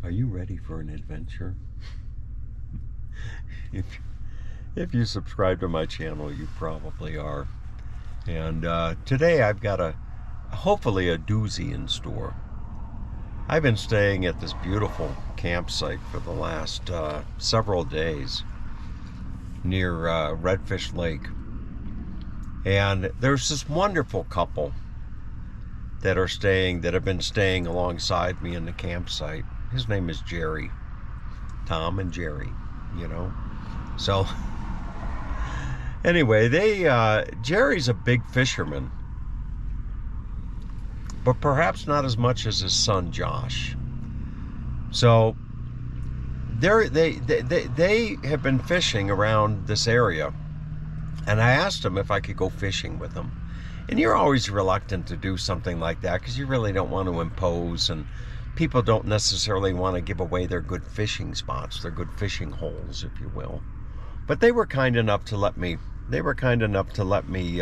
Are you ready for an adventure? if, if you subscribe to my channel, you probably are. And today I've got hopefully a doozy in store. I've been staying at this beautiful campsite for the last several days near Redfish Lake. And there's this wonderful couple that have been staying alongside me in the campsite. His name is Jerry. Tom and Jerry, you know. So anyway, Jerry's a big fisherman, but perhaps not as much as his son Josh. So they have been fishing around this area, and I asked him if I could go fishing with them. And you're always reluctant to do something like that because you really don't want to impose, and people don't necessarily want to give away their good fishing spots, their good fishing holes, if you will. But they were kind enough to let me. They were kind enough to let me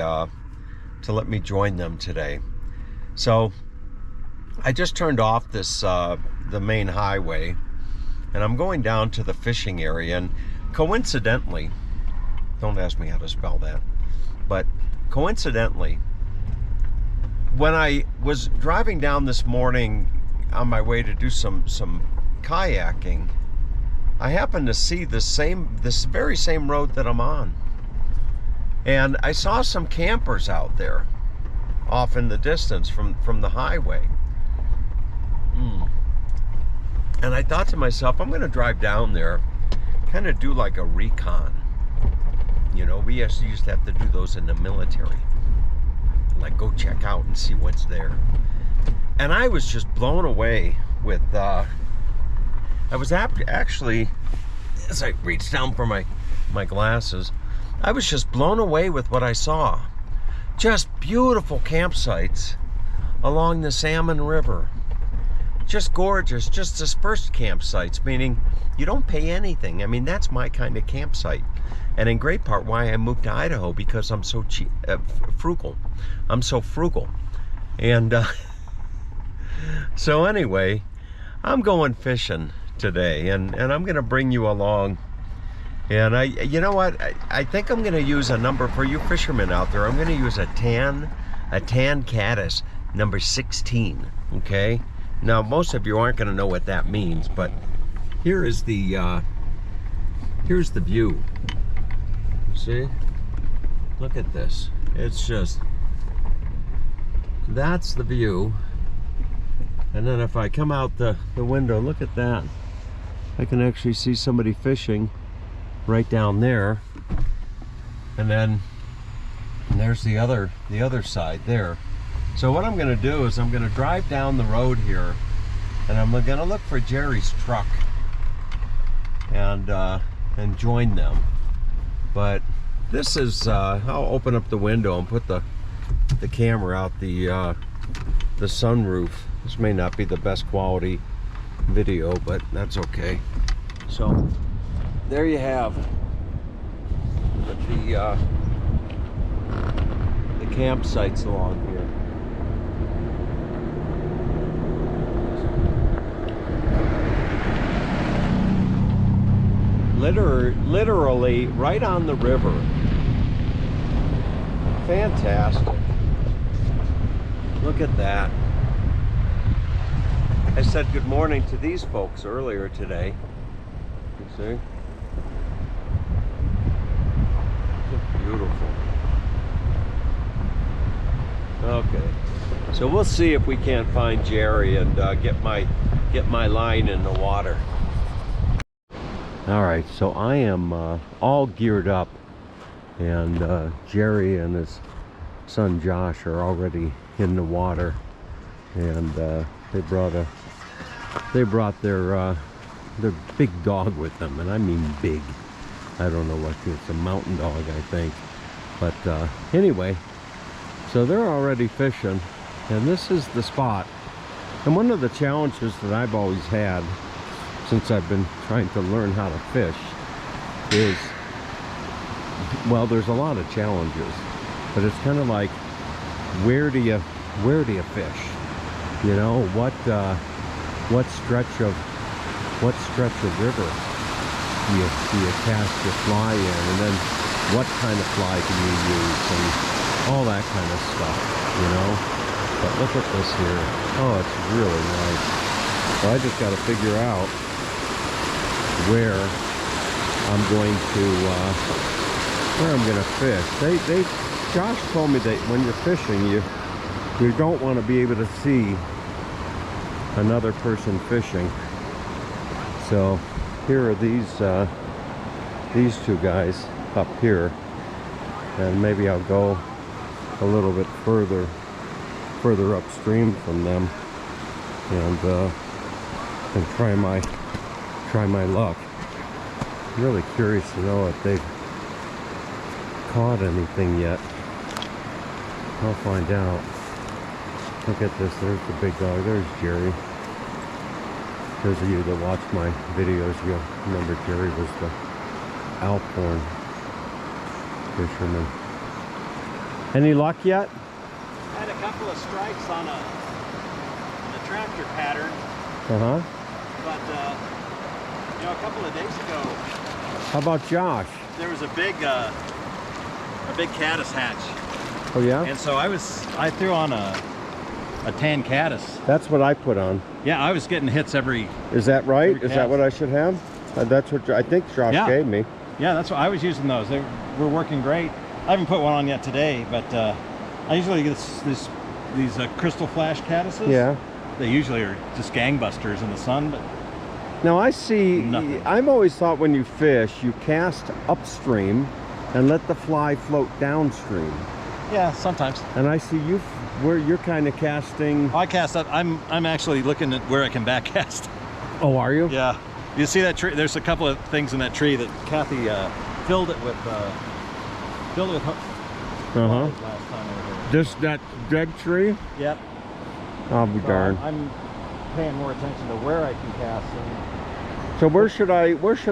join them today. So I just turned off the main highway, and I'm going down to the fishing area. And coincidentally, don't ask me how to spell that, but coincidentally, when I was driving down this morning on my way to do some kayaking, I happened to see this very same road that I'm on, and I saw some campers out there off in the distance from the highway. And I thought to myself, I'm going to drive down there, kind of do like a recon. You know, we used to have to do those in the military, like go check out and see what's there. And I was just blown away with I was actually, as I reached down for my glasses, I was just blown away with what I saw. Just beautiful campsites along the Salmon River. Just gorgeous, just dispersed campsites, meaning you don't pay anything. I mean, that's my kind of campsite. And in great part why I moved to Idaho, because I'm so frugal. I'm so frugal. And so anyway, I'm going fishing today, and I'm going to bring you along. And you know what? I think I'm going to use a number for you fishermen out there. I'm going to use a tan caddis, number 16. Okay. Now most of you aren't going to know what that means, but here's the view. See? Look at this. It's just, that's the view. And then if I come out the window, look at that. I can actually see somebody fishing right down there. And then there's the other side there. So what I'm going to do is I'm going to drive down the road here, and I'm going to look for Jerry's truck and join them. But this is I'll open up the window and put the camera out the sunroof. This may not be the best quality video, but that's okay. So there you have the campsites along here. Literally right on the river. Fantastic. Look at that. I said good morning to these folks earlier today. You see? Just beautiful. Okay. So we'll see if we can't find Jerry and get my line in the water. All right, so I am all geared up, and Jerry and his son Josh are already in the water, and they brought their big dog with them, and I mean big. I don't know what it's a mountain dog, I think, but anyway, so they're already fishing, and this is the spot. And one of the challenges that I've always had since I've been trying to learn how to fish is, well, there's a lot of challenges, but it's kind of like, where do you fish? You know, what stretch of what stretch of river do you cast your fly in, and then what kind of fly can you use, and all that kind of stuff, you know. But look at this here. Oh, it's really nice. So I just got to figure out where I'm going to fish. Josh told me that when you're fishing, you don't want to be able to see another person fishing. So here are these two guys up here, and maybe I'll go a little bit further upstream from them and try my luck. I'm really curious to know if they've caught anything yet. I'll find out. Look at this, there's the big dog, there's Jerry. Those of you that watch my videos, you'll remember Jerry was the Alphorn fisherman. Any luck yet? I had a couple of strikes on a tractor pattern. Uh-huh. But, you know, a couple of days ago... How about Josh? There was a big caddis hatch. Oh, yeah? And so I threw on a tan caddis. That's what I put on. Yeah, I was getting hits every... Is that right? Every Is that what I should have? That's what I think Josh gave me. Yeah, that's what I was using those. They were working great. I haven't put one on yet today, but I usually get these crystal flash caddises. Yeah. They usually are just gangbusters in the sun, but... Now I see, nothing. I've always thought when you fish, you cast upstream and let the fly float downstream. Yeah, sometimes. And I see where you're kind of casting. I cast up. I'm actually looking at where I can back cast. Oh, are you? Yeah. You see that tree? There's a couple of things in that tree that Kathy filled it with last time I was there. That dead tree? Yep. I'll be darned. I'm paying more attention to where I can cast. So where should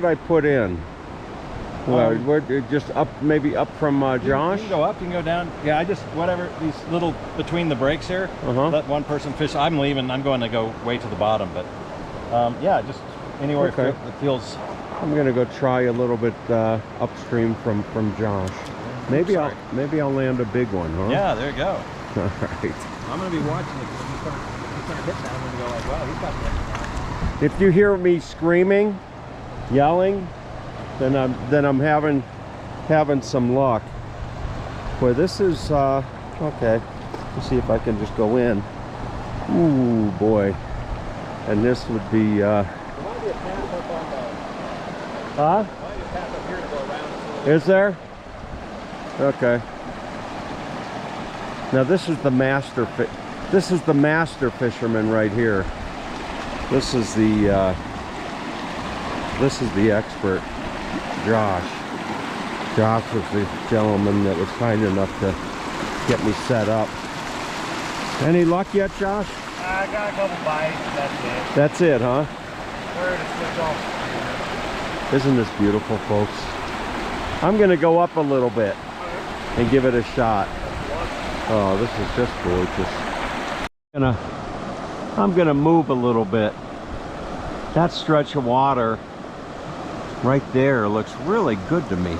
I put in? Well, just up, maybe up from Josh? You can go up, you can go down. Yeah, I just, whatever, these little, between the breaks here, let one person fish. I'm leaving, I'm going to go way to the bottom, but yeah, just anywhere it feels. I'm going to go try a little bit upstream from Josh. Maybe I'll land a big one, huh? Yeah, there you go. All right. I'm going to be watching it. When you start hitting that, I'm going to go like, wow, he's got that. If you hear me screaming, yelling, then I'm having some luck. Boy, this is okay. Let's see if I can just go in. Ooh, boy. And this would be There might be a path up on the... huh? There might be a path up here to go around. Is there? Okay. Now this is the master fisherman right here. This is the expert, Josh. Josh was the gentleman that was kind enough to get me set up. Any luck yet, Josh? I got a couple bites, that's it. That's it, huh? Where to switch off. Isn't this beautiful, folks? I'm gonna go up a little bit and give it a shot. Oh, this is just gorgeous. I'm gonna move a little bit. That stretch of water right there looks really good to me.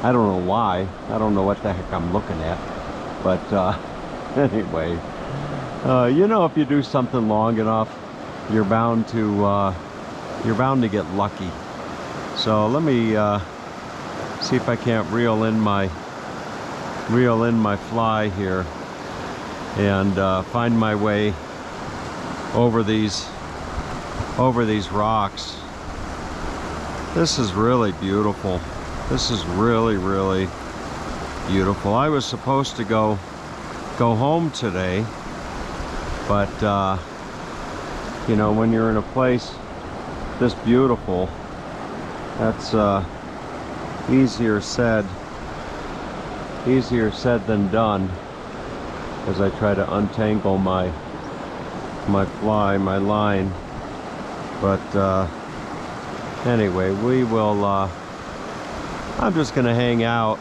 I don't know why. I don't know what the heck I'm looking at. But anyway, you know, if you do something long enough, you're bound to get lucky. So let me see if I can't reel in my fly here and find my way over these rocks. This is really beautiful. This is really, really beautiful. I was supposed to go home today, but you know, when you're in a place this beautiful, that's easier said than done, as I try to untangle my line. But anyway, we will I'm just gonna hang out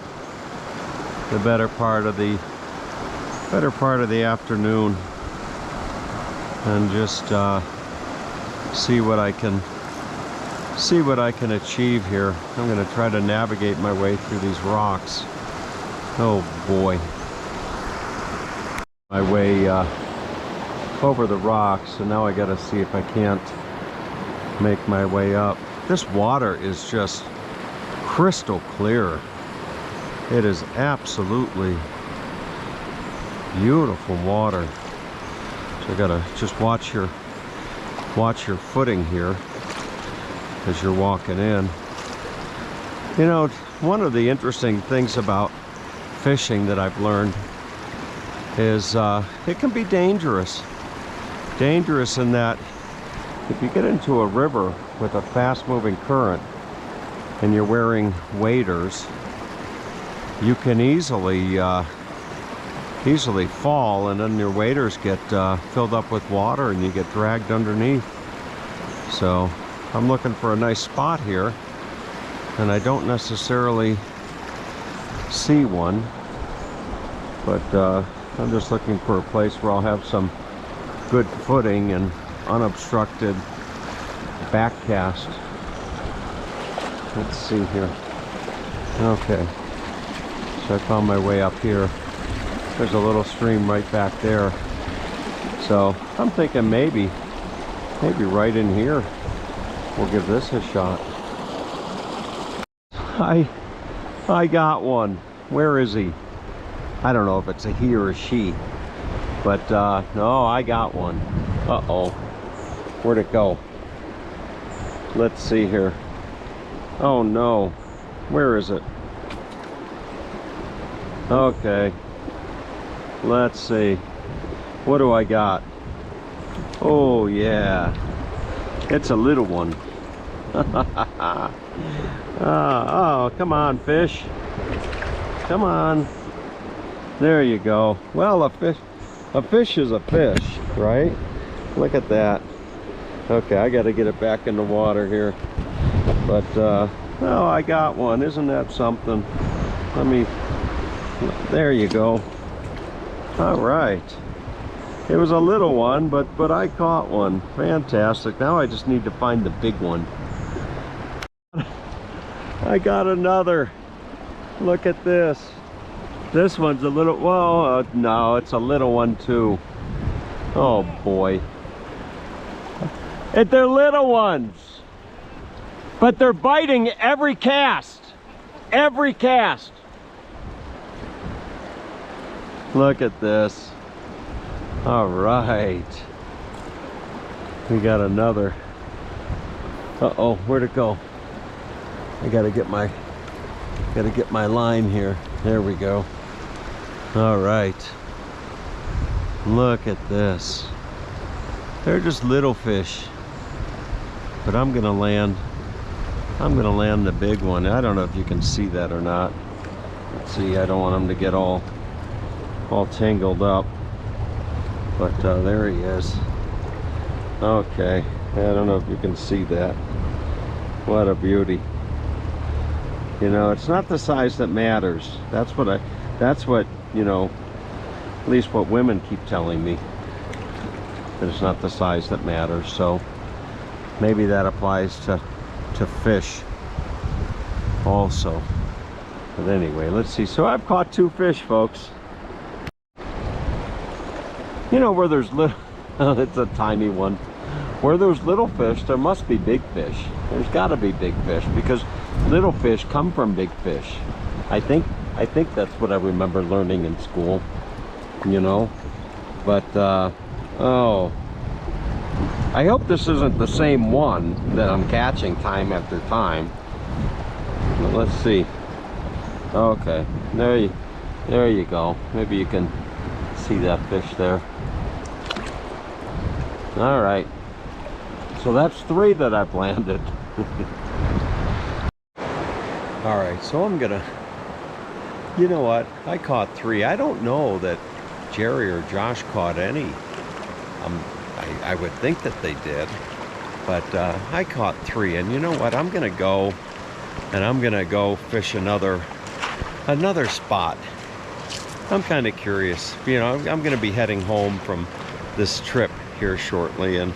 the better part of the afternoon and just see what I can see what I can achieve here. I'm gonna try to navigate my way through these rocks. Oh boy. My way over the rocks, and now I gotta see if I can't make my way up. This water is just crystal clear. It is absolutely beautiful water. So I gotta just watch your footing here as you're walking in. You know, one of the interesting things about fishing that I've learned is it can be dangerous. Dangerous in that if you get into a river with a fast-moving current and you're wearing waders, you can easily fall, and then your waders get filled up with water and you get dragged underneath. So I'm looking for a nice spot here, and I don't necessarily see one, but I'm just looking for a place where I'll have some good footing and unobstructed back cast. Let's see here. Okay, so I found my way up here. There's a little stream right back there. So I'm thinking maybe right in here we'll give this a shot. I got one. Where is he? I don't know if it's a he or a she, but no, I got one. Uh-oh. Where'd it go? Let's see here. Oh no. Where is it? Okay. Let's see. What do I got? Oh yeah. It's a little one. Oh, come on, fish. Come on. There you go. Well, a fish is a fish, right? Look at that. Okay, I got to get it back in the water here. But oh, I got one. Isn't that something? Let me. There you go. All right. It was a little one, but I caught one. Fantastic. Now I just need to find the big one. I got another. Look at this. This one's a little, well, no, it's a little one too. Oh boy. They're little ones. But they're biting every cast. Every cast. Look at this. All right. We got another. Uh-oh, where'd it go? I gotta get my line here. There we go. All right. Look at this. They're just little fish. But I'm gonna land the big one. I don't know if you can see that or not. Let's see, I don't want them to get all tangled up. But there he is. Okay, I don't know if you can see that. What a beauty. You know, it's not the size that matters. That's what, you know, at least what women keep telling me. That it's not the size that matters. So maybe that applies to fish also. But anyway, let's see. So I've caught 2 fish, folks. You know, where there's little, it's a tiny one. Where there's little fish, there must be big fish. There's got to be big fish, because little fish come from big fish. I think that's what I remember learning in school, you know. But oh, I hope this isn't the same one that I'm catching time after time. But let's see. Okay, there you go. Maybe you can see that fish there. All right, so that's 3 that I've landed. All right, so I'm gonna, you know what, I caught 3. I don't know that Jerry or Josh caught any. I would think that they did, but I caught 3. And you know what, I'm gonna go fish another spot. I'm kind of curious. You know, I'm gonna be heading home from this trip here shortly, and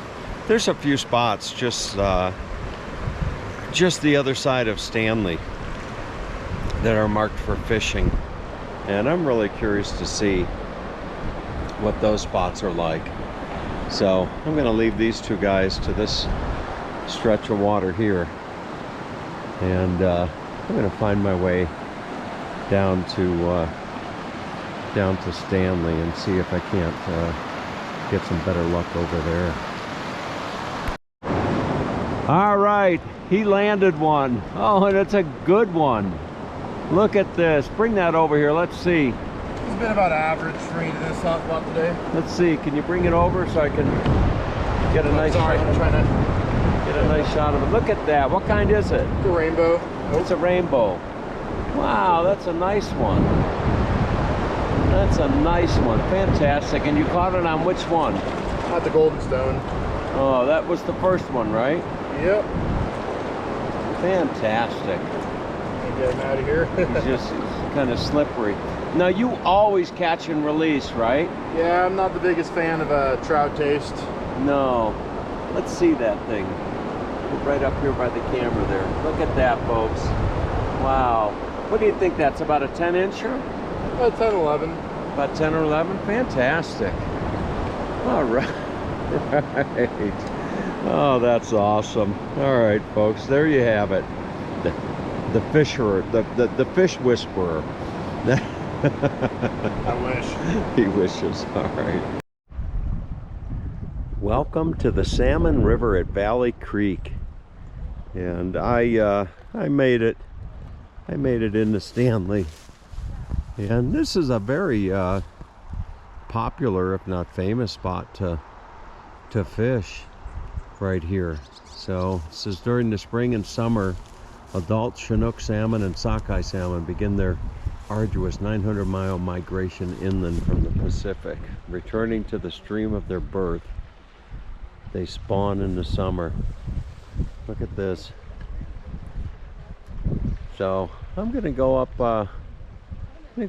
there's a few spots just just the other side of Stanley that are marked for fishing. And I'm really curious to see what those spots are like. So I'm going to leave these two guys to this stretch of water here. And I'm going to find my way down to Stanley and see if I can't get some better luck over there. All right, he landed one. Oh, and it's a good one. Look at this. Bring that over here. Let's see. It's been about average for me to this hot spot today. Let's see. Can you bring it over so I can get a nice Sorry, shot? I'm trying to Get a nice shot of it. Look at that. What kind is it? the rainbow. It's a rainbow. Wow, that's a nice one. That's a nice one. Fantastic. And you caught it on which one? At the Golden Stone. Oh, that was the first one, right? Yep. Fantastic. Can't get him out of here. He's kind of slippery. Now, you always catch and release, right? Yeah, I'm not the biggest fan of trout taste. No. Let's see that thing. Right up here by the camera there. Look at that, folks. Wow. What do you think that's? About a 10-incher? About 10, 11. About 10 or 11? Fantastic. All right. Right. Oh, that's awesome. All right, folks. There you have it. The fisher, the fish whisperer. I wish. He wishes. All right. Welcome to the Salmon River at Valley Creek. And I made it. I made it into Stanley. And this is a very popular, if not famous, spot to fish right here. So this is during the spring and summer. Adult Chinook salmon and sockeye salmon begin their arduous 900-mile migration inland from the Pacific. Returning to the stream of their birth, they spawn in the summer. Look at this. So I'm gonna go up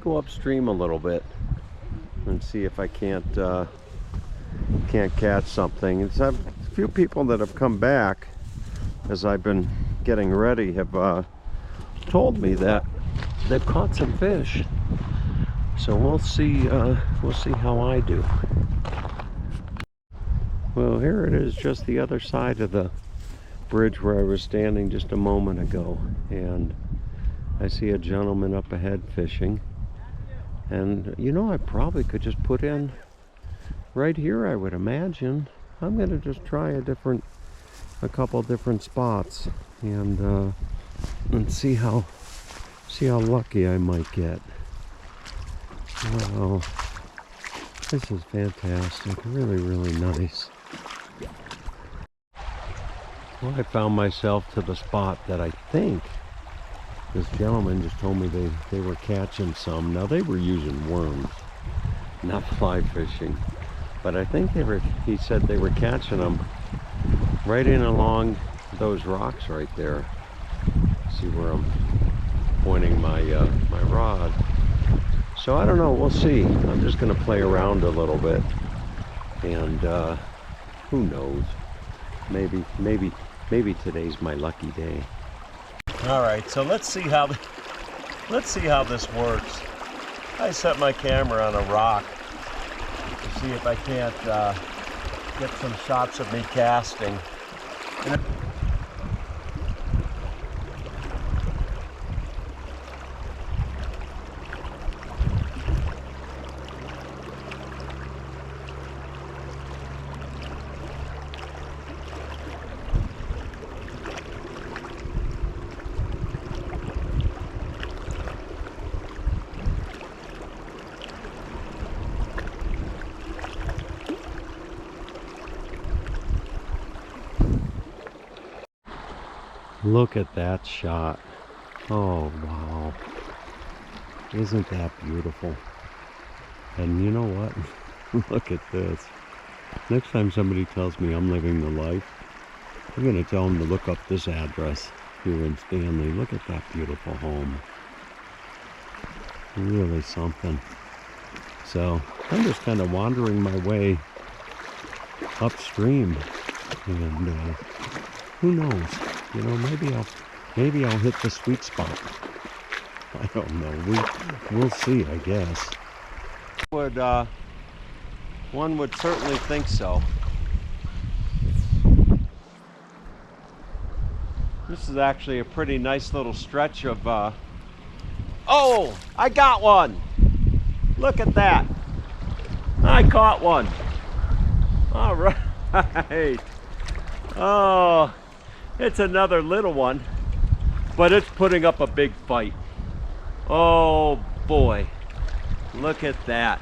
upstream a little bit and see if I can't catch something. It's a few people that have come back as I've been getting ready have told me that they've caught some fish. So we'll see how I do. Well, here it is, just the other side of the bridge where I was standing just a moment ago, and I see a gentleman up ahead fishing. And you know, I probably could just put in right here, I would imagine. I'm gonna just try a couple different spots and see how lucky I might get. Wow, this is fantastic. Really, really nice. Well, I found myself to the spot that I think this gentleman just told me they were catching some. Now, they were using worms, not fly fishing, but I think he said they were catching them right in along those rocks right there. See where I'm pointing my rod. So I don't know, we'll see. I'm just gonna play around a little bit, and who knows, maybe today's my lucky day. All right, so let's see how this works. I set my camera on a rock to see if I can't get some shots of me casting. Look at that shot. Oh, wow. Isn't that beautiful? And you know what? Look at this. Next time somebody tells me I'm living the life, I'm going to tell them to look up this address here in Stanley. Look at that beautiful home. Really something. So I'm just kind of wandering my way upstream, and who knows? You know, maybe I'll hit the sweet spot. I don't know. We'll see, I guess. One would certainly think so. This is actually a pretty nice little stretch of oh, I got one. Look at that. I caught one. All right. Oh, it's another little one, but it's putting up a big fight. Oh boy, look at that.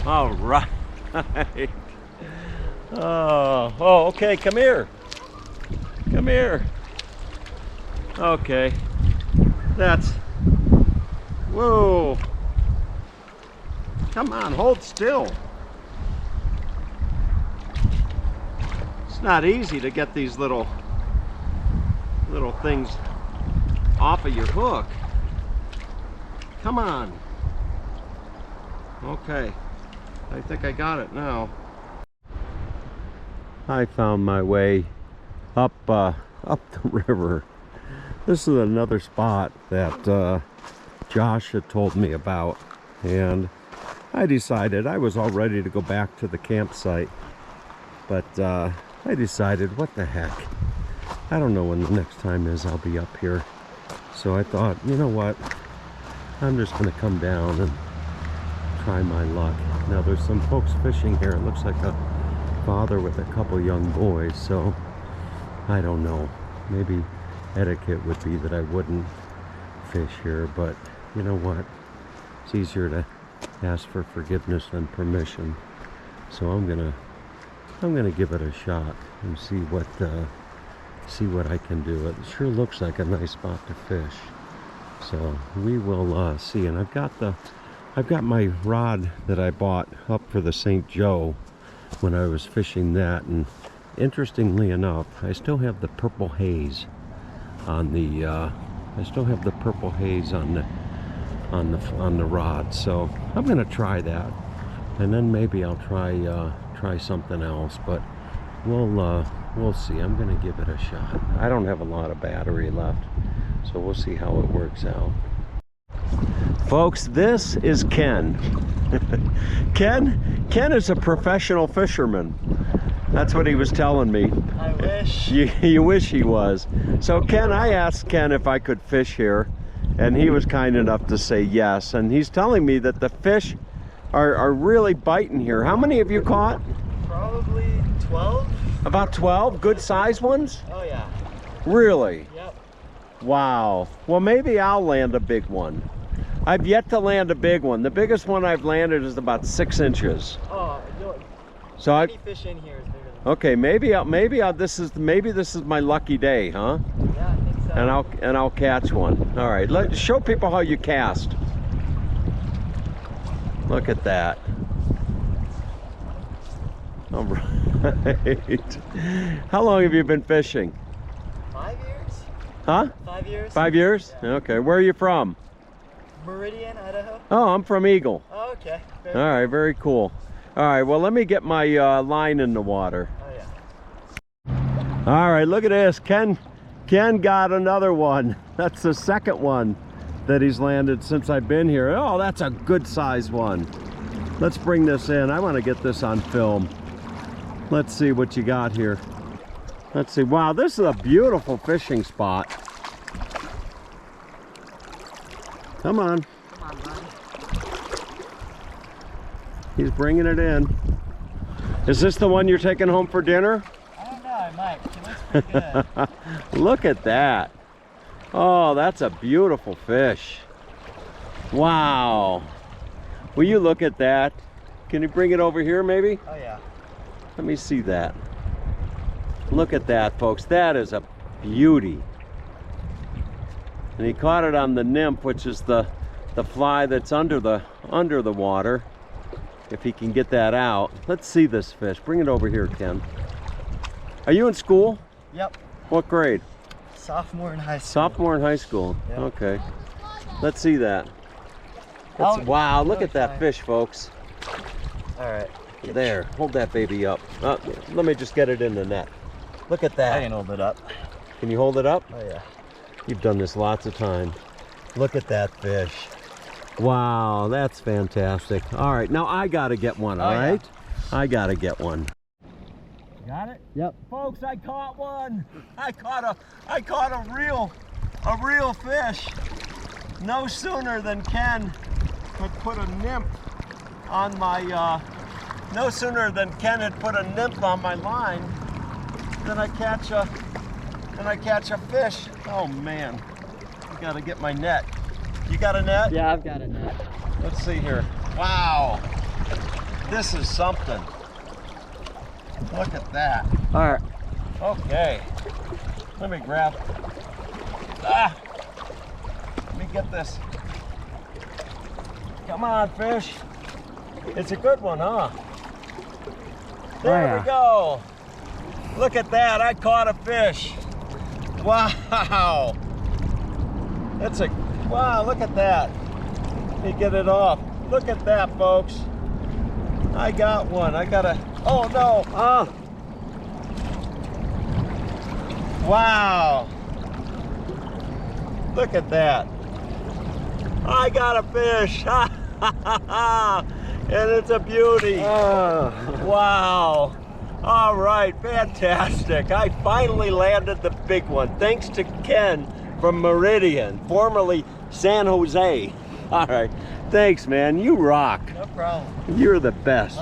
All right. Oh, okay, come here. Come here. Okay, that's, whoa. Come on, hold still. It's not easy to get these little things off of your hook. Come on. Okay, I think I got it now. I found my way up the river. This is another spot that Josh had told me about, and I decided I was all ready to go back to the campsite, but I decided, what the heck, I don't know when the next time is I'll be up here. So I thought, you know what, I'm just gonna come down and try my luck. Now there's some folks fishing here. It looks like a father with a couple young boys, so I don't know, maybe etiquette would be that I wouldn't fish here, but you know what, it's easier to ask for forgiveness than permission. So I'm gonna give it a shot and see what I can do. It sure looks like a nice spot to fish, so we will see. And I've got my rod that I bought up for the St. Joe when I was fishing that, and interestingly enough, I still have the purple haze on the on the rod. So I'm gonna try that, and then maybe I'll try something else, but we'll see. I'm gonna give it a shot. I don't have a lot of battery left, so we'll see how it works out. Folks, this is Ken. Ken is a professional fisherman. That's what he was telling me. I wish. You wish he was. So Ken, I asked Ken if I could fish here, and he was kind enough to say yes. And he's telling me that the fish are really biting here. How many have you caught? Probably 12. About 12? Good size ones? Oh yeah. Really? Yep. Wow. Well, maybe I'll land a big one. I've yet to land a big one. The biggest one I've landed is about 6 inches. Oh, no, So any fish in here is bigger than okay, maybe this is my lucky day, huh? Yeah, I think so. And I'll catch one. All right, let's show people how you cast. Look at that. All right. How long have you been fishing? 5 years? Huh? 5 years? 5 years? Yeah. Okay. Where are you from? Meridian, Idaho. Oh, I'm from Eagle. Oh, okay. Very All right, very cool. All right, well, let me get my line in the water. Oh yeah. All right, look at this. Ken got another one. That's the second one that he's landed since I've been here. Oh, that's a good size one. Let's bring this in. I want to get this on film. Let's see what you got here. Let's see. Wow, this is a beautiful fishing spot. Come on. Come on, buddy. He's bringing it in. Is this the one you're taking home for dinner? I don't know, I might. It looks pretty good. Look at that. Oh, that's a beautiful fish. Wow. Will you look at that? Can you bring it over here maybe? Oh yeah. Let me see that. Look at that, folks. That is a beauty. And he caught it on the nymph, which is the fly that's under the water. If he can get that out. Let's see this fish. Bring it over here, Ken. Are you in school? Yep. What grade? Sophomore in high school. Sophomore in high school. Yep. Okay. Let's see that. I'll- Wow, look I'll at that try. fish, folks. All right. There, hold that baby up. Let me just get it in the net. Look at I that. can hold it up. Can you hold it up? Oh yeah. You've done this lots of times. Look at that fish. Wow, that's fantastic. All right, now I gotta get one, all right? I gotta get one. Got it? Yep. Folks, I caught one. I caught a real fish. No sooner than Ken had put a nymph on my line than I catch a fish. Oh man. I gotta get my net. You got a net? Yeah, I've got a net. Let's see here. Wow. This is something. Look at that. All right. Okay. Let me grab. Let me get this. Come on, fish. It's a good one, huh? There we go. Look at that. I caught a fish. Wow. Wow, look at that. Let me get it off. Look at that, folks. I got one. Oh no. Oh, Wow. Look at that. I got a fish. And it's a beauty. Wow. All right, fantastic. I finally landed the big one. Thanks to Ken from Meridian, formerly San Jose. All right, thanks, man. You rock. No problem. You're the best.